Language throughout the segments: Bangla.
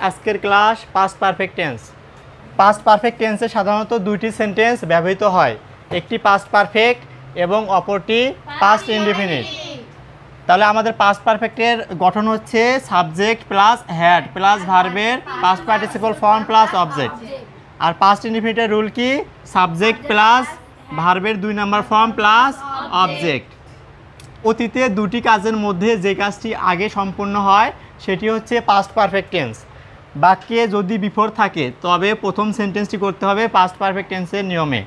আজকের class past perfect tense. Past perfect টেন্সে সাধারণত দুইটি সেন্টেন্স ব্যবহৃত হয়, একটি পাস্ট পারফেক্ট এবং অপরটি পাস্ট ইনডেফিনিট। তাহলে আমাদের পাস্ট পারফেক্টের গঠন হচ্ছে সাবজেক্ট প্লাস হ্যাড প্লাস ভার্বের past participle form plus object. আর পাস্ট ইনডেফিনিটের রুল কি? সাবজেক্ট প্লাস ভার্বের 2 নাম্বার ফর্ম প্লাস অবজেক্ট। অতীতে দুটি কাজের মধ্যে যে কাজটি আগে সম্পূর্ণ হয় সেটি হচ্ছে পাস্ট পারফেক্ট টেন্স। বাক্যে যদি বিফোর থাকে তবে প্রথম সেন্টেন্সটি করতে হবে পাস্ট পারফেক্ট টেন্সের নিয়মে,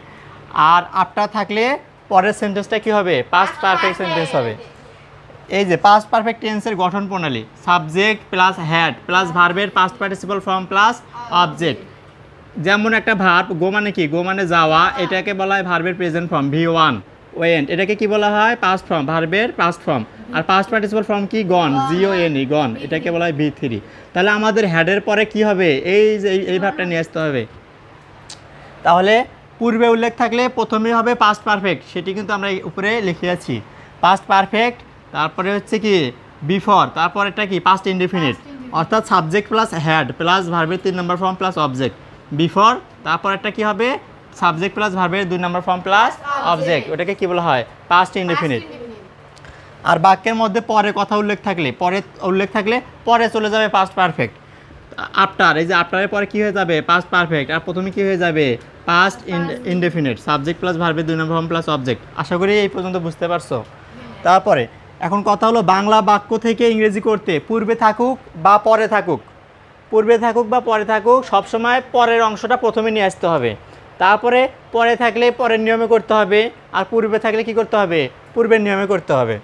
আর আফটার থাকলে পরের সেন্টেন্সটা কী হবে? পাস্ট পারফেক্ট সেন্টেন্স হবে। এই যে পাস্ট পারফেক্ট টেন্সের গঠন প্রণালী, সাবজেক্ট প্লাস হ্যাড প্লাস ভার্বের past participle form plus object. যেমন একটা ভার্ব গো মানে কি? গো মানে যাওয়া, এটাকে বলা হয় ভার্বের প্রেজেন্ট ফর্ম V1। ওয়েন্ট এটাকে কি বলা হয়? পাস্ট ফর্ম, ভার্বের পাস্ট ফর্ম। আর পাস্ট পার্টিসিপল ফর্ম কি? গন, GONE, গন, এটাকে বলা হয় V3। তাহলে আমাদের হ্যাডের পরে কি হবে? এই যে এই ভার্বটা নিয়ে আসতে হবে। তাহলে পূর্বে উল্লেখ থাকলে প্রথমেই হবে পাস্ট পারফেক্ট, সেটি কিন্তু আমরা উপরে লিখে আছি। পাস্ট পারফেক্ট, তারপরে হচ্ছে কি বিফোর, তারপর এটা কি পাস্ট ইনডেফিনিট, অর্থাৎ সাবজেক্ট প্লাস হ্যাড প্লাস ভার্বের 3 নম্বর ফর্ম প্লাস অবজেক্ট। বিফোর, তারপর একটা কি হবে? সাবজেক্ট প্লাস ভার্বের 2 নম্বর ফর্ম প্লাস অবজেক্ট, ওটাকে কি বলা হয়? Past indefinite. আর বাক্যের মধ্যে পরে কথা উল্লেখ থাকলে, পরে চলে যাবে পাস্ট পারফেক্ট। আফটার, এই যে আফটারের পরে কি হয়ে যাবে? Past perfect. আর প্রথমে কি হয়ে যাবে? পাস্ট ইনডেফিনিট, সাবজেক্ট প্লাস ভার্বের 2 নম্বর ফর্ম প্লাস অবজেক্ট। আশা করি এই পর্যন্ত বুঝতে পারছো। তারপরে এখন কথা হলো বাংলা বাক্য থেকে ইংরেজি করতে পূর্বে থাকুক বা পরে থাকুক, সবসময় পরের অংশটা প্রথমে নিয়ে আসতে হবে। তারপরে পরে থাকলে পরের নিয়মে করতে হবে, আর পূর্বে থাকলে কি করতে হবে? পূর্বের নিয়মে করতে হবে।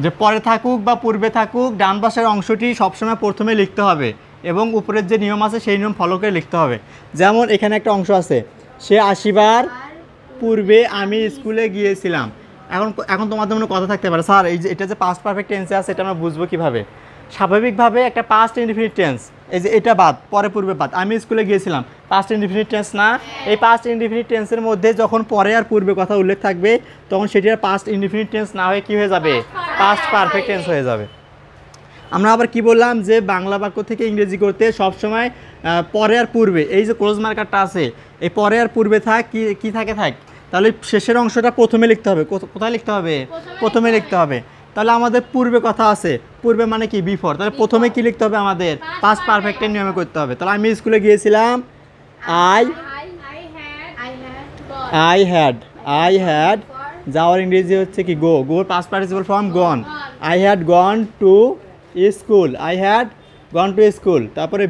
যে পরে থাকুক বা পূর্বে থাকুক, ডান পাশের অংশটি সবসময় প্রথমে লিখতে হবে এবং উপরের যে নিয়ম আছে সেই নিয়ম ফলো করে লিখতে হবে। যেমন এখানে একটা অংশ আছে, সে আসিবার পূর্বে আমি স্কুলে গিয়েছিলাম। এখন তোমাদের মনে কথা থাকতে পারে, স্যার এই যে এটা যে পাস্ট পারফেক্ট টেন্সে আছে এটা আমরা বুঝবো কীভাবে? স্বাভাবিকভাবে একটা পাস্ট ইনডেফিনিট টেন্স, এই যে এটা বাদ, পরে পূর্বে বাদ, আমি স্কুলে গিয়েছিলাম, পাস্ট ইনডেফিনিট টেন্স না? এই পাস্ট ইনডেফিনিট টেন্সের মধ্যে যখন পরে আর পূর্বে কথা উল্লেখ থাকবে তখন সেটি আর পাস্ট ইনডেফিনিট টেন্স না হয়ে কী হয়ে যাবে? পাস্ট পারফেক্ট টেন্স হয়ে যাবে। আমরা আবার কি বললাম? যে বাংলা বাক্য থেকে ইংরেজি করতে সবসময় পরে আর পূর্বে, এই যে ক্লোজ মার্কারটা আছে, এই পরে আর পূর্বে কি থাকে? তাহলে শেষের অংশটা প্রথমে লিখতে হবে। কোথায় লিখতে হবে? প্রথমে লিখতে হবে। তাহলে আমাদের পূর্বে কথা আছে, পূর্বে মানে কি? বিফোর। তাহলে প্রথমে কি লিখতে হবে? আমাদের পাস্ট পারফেক্টের নিয়মে করতে হবে। তাহলে আমি স্কুলে গিয়েছিলাম, আই হ্যাড, যাওয়ার ইংরেজি হচ্ছে কি? গো, গোর past participle form gone. I had gone to school. তারপরে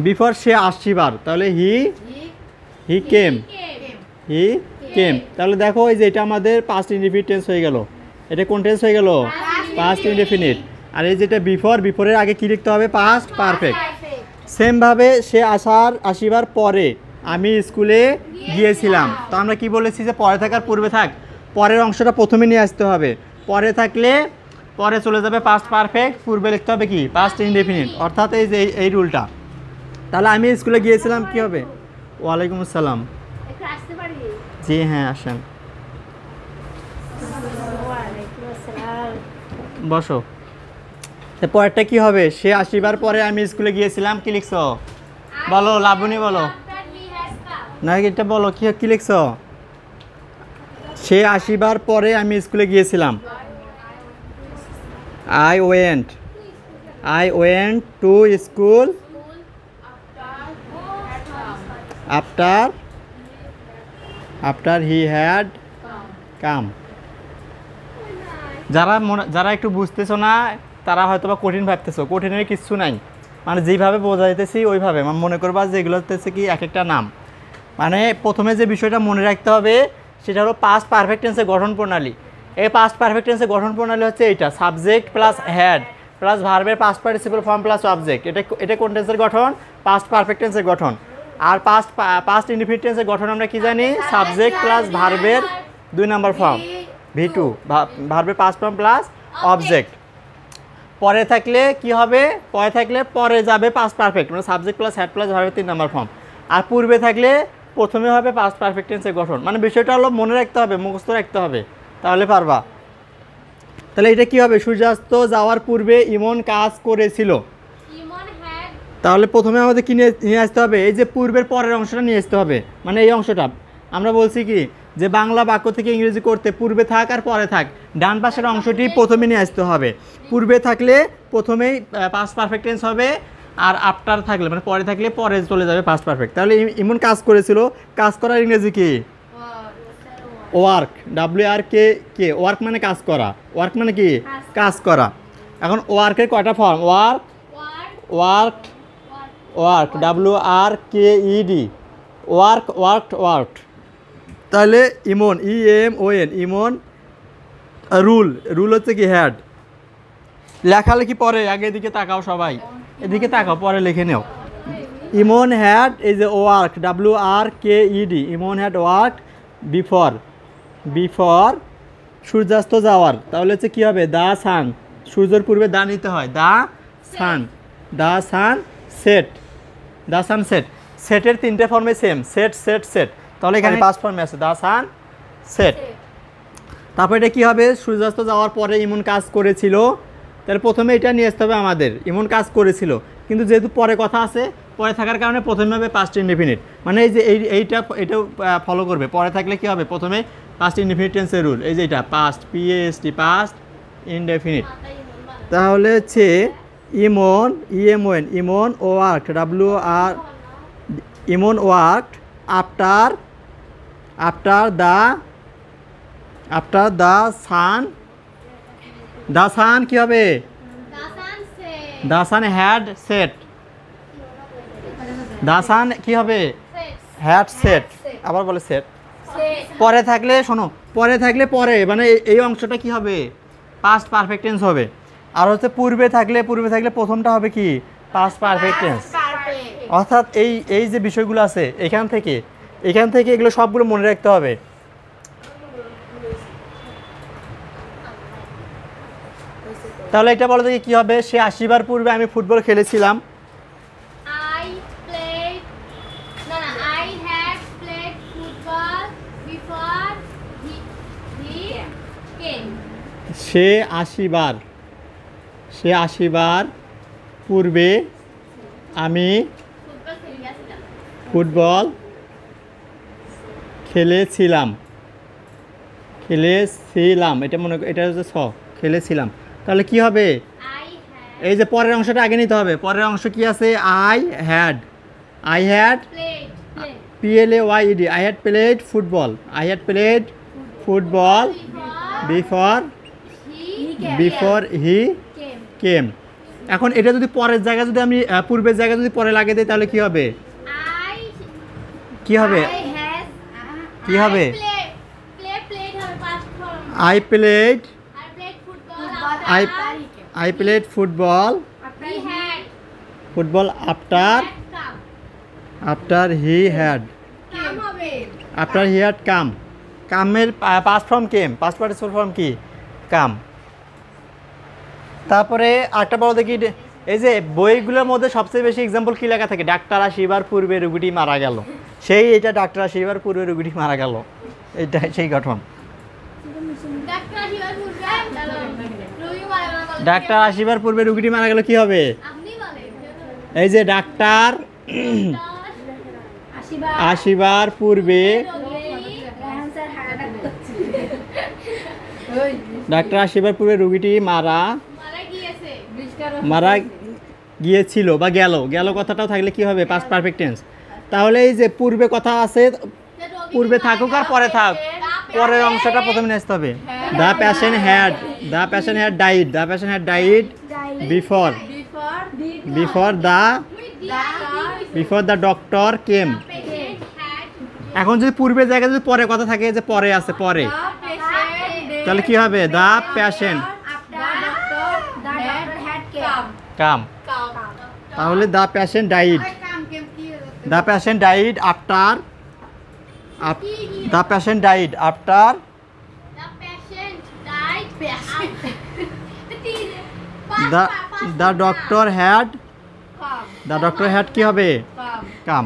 বিফোর সে আসিবার, তাহলে হি কেম। তাহলে দেখো এই যে এটা আমাদের পাস্ট ইনডেফিনিট টেন্স হয়ে গেল। এটা কোন টেন্স হয়ে গেল? Past indefinite. আর এই যেটা বিফোরের আগে কি লিখতে হবে? Past perfect. সেমভাবে সে আসিবার পরে আমি স্কুলে গিয়েছিলাম। তো আমরা কি বলেছি? যে পরে থাকার পূর্বে থাক, পরের অংশটা প্রথমে নিয়ে আসতে হবে। পরে থাকলে পরে চলে যাবে পাস্ট পারফেক্ট, পূর্বে লিখতে হবে কি? পাস্ট ইনডেফিনিট, অর্থাৎ এই যে এই রুলটা। তাহলে আমি স্কুলে গিয়েছিলাম কি হবে? ওয়ালাইকুম আসসালাম। জি হ্যাঁ, আসেন, বসো। পরেরটা কি হবে? সে আসিবার পরে আমি স্কুলে গিয়েছিলাম, কি লিখছো? বলো লাবণী, বলো না, এটা বলো কি লিখছো? সে আসিবার পরে আমি স্কুলে গিয়েছিলাম। I went to school after he had come. যারা একটু বুঝতেছো না তারা হয়তো বা কঠিন ভাবতেছো, কঠিনের কিছু নাই। মানে যেইভাবে বোঝাইতেছি ওইভাবে মনে করবা যে এগুলো হচ্ছে কি এক একটা নাম। মানে প্রথমে যে বিষয়টা মনে রাখতে হবে সেটা হলো পাস্ট পারফেক্ট টেন্সের গঠন প্রণালী। এই পাস্ট পারফেক্ট টেন্সের গঠন প্রণালী হচ্ছে এইটা, সাবজেক্ট প্লাস হ্যাড প্লাস ভার্বের past participle form plus object. এটা কোন টেন্সের গঠন? পাস্ট পারফেক্ট টেন্সের গঠন। আর পাস্ট ইনডেফিনিট টেন্সের গঠন আমরা কি জানি? সাবজেক্ট প্লাস ভার্বের 2 নম্বর ফর্ম V2, ভার্বের পাস্ট ফর্ম প্লাস অবজেক্ট। পরে থাকলে কি হবে? পরে যাবে পাস্ট পারফেক্ট, মানে সাবজেক্ট প্লাস হ্যাড প্লাস ভার্বের 3 নম্বর ফর্ম। আর পূর্বে থাকলে প্রথমে হবে পাস্ট পারফেক্ট টেন্সের গঠন। মানে বিষয়টা হলো মনে রাখতে হবে, মুখস্থ রাখতে হবে, তাহলে পারবা। তো তাহলে এটা কি হবে? সূর্যাস্ত যাওয়ার পূর্বে ইমন কাজ করেছিল। তাহলে প্রথমে আমাদের কি নিয়ে আসতে হবে? এই যে পূর্বের পরের অংশটা নিয়ে আসতে হবে, মানে এই অংশটা। আমরা বলছি কি যে বাংলা বাক্য থেকে ইংরেজি করতে পূর্বে থাক আর পরে থাক, ডান পাশের অংশটি প্রথমে নিয়ে আসতে হবে। পূর্বে থাকলে প্রথমেই পাস্ট পারফেক্ট টেন্স হবে, আর আফটার থাকলে মানে পরে থাকলে পরে চলে যাবে পাস্ট পারফেক্ট। তাহলে ইমন কাজ করেছিল, কাজ করার ইংরেজি কি? ওয়ার্ক, WRK, ওয়ার্ক মানে কাজ করা। ওয়ার্ক মানে কি? কাজ করা। এখন ওয়ার্কের কয়টা form? Work, worked, work, WRKED, work, worked, worked. তাহলে ইমন, EMON, ইমন। রুল, রুল হচ্ছে কি? হেড। লেখালেখি পরে, আগে এদিকে তাকাও সবাই, এদিকে তাকাও, পরে লিখে নেও। ইমন হ্যাড, এই যে work, WRKED, Emon had work before, before সূর্যাস্ত যাওয়ার। তাহলে হচ্ছে কী হবে? দ্য সান, সূর্যের পূর্বে দা নিতে হয়, the sun, the San set, the San set. সেটের তিনটে ফর্মে সেম, সেট, সেট, সেট। তাহলে এখানে পাঁচ ফর্মে আছে, দ্য সান সেট। তারপর এটা কী হবে? সূর্যাস্ত যাওয়ার পরে ইমন কাজ করেছিল। তাহলে প্রথমে এটা নিয়ে আসতে হবে আমাদের, ইমন কাজ করেছিল। কিন্তু যেহেতু পরে কথা আছে, পরে থাকার কারণে প্রথমে হবে পাস্ট ইনডেফিনিট, মানে এই যে এটাও ফলো করবে। পরে থাকলে কি হবে? প্রথমে পাস্ট ইনডেফিনিট টেন্সের রুল, এই যে এটা পাস্ট, PAST, পাস্ট ইনডেফিনিট। তাহলে হচ্ছে Emon, EMON, Emon work, WR, Emon work after, after the sun, the sun কী হবে? The sun had set, the sun কী হবে? Had set. আবার বলে সেট। পরে থাকলে শোনো, পরে থাকলে পরে মানে এই অংশটা কি হবে? পাস্ট পারফেক্ট টেন্স হবে। আর হচ্ছে পূর্বে থাকলে, পূর্বে থাকলে প্রথমটা হবে কি? Past perfect tense. অর্থাৎ এই যে বিষয়গুলো আছে এখান থেকে এগুলো সবগুলো মনে রাখতে হবে। তাহলে এটা বলো দেখি কী হবে? সে আসিবার পূর্বে আমি ফুটবল খেলেছিলাম। সে আসিবার পূর্বে আমি ফুটবল খেলেছিলাম, এটা মনে, এটা হচ্ছে খেলেছিলাম। তাহলে কি হবে? এই যে পরের অংশটা আগে নিতে হবে। পরের অংশ কি আছে? I had, PLAYED, I had played football, I had played football before he came. এখন এটা যদি পরের জায়গায় যদি আমি পূর্বের জায়গায় যদি পরে লাগিয়ে দিই তাহলে কি হবে? কি হবে? কি হবে? I played football after he had come. কামের past form came, past participle form কি? কাম। তারপরে আরেকটা বলো দেখি, এই যে বইগুলোর মধ্যে সবচেয়ে বেশি এক্সাম্পল কী লেখা থাকে? ডাক্তার আসিবার পূর্বে রোগীটি মারা গেল। সেই এটা ডাক্তার আসিবার পূর্বে রোগীটি মারা গেল, এইটা সেই গঠন। ডাক্তার আসিবার পূর্বে রোগীটি মারা গেল কি হবে? এই যে ডাক্তার আসিবার পূর্বে, ডাক্তার আসিবার পূর্বে রোগীটি মারা গিয়েছিল বা গেল কথাটাও থাকলে কি হবে? Past perfect tense. তাহলে এই যে পূর্বে কথা আছে, পূর্বে থাকুক আর পরে থাক, পরের অংশটা প্রথমে নিয়ে আসতে হবে। The patient had died before the doctor came. এখন যদি পূর্বের জায়গায় যদি পরে কথা থাকে, যে পরে আছে পরে, তাহলে কি হবে? দ্য প্যাশেন্ট কাম। তাহলে the patient died after, the doctor had কি হবে? কাম।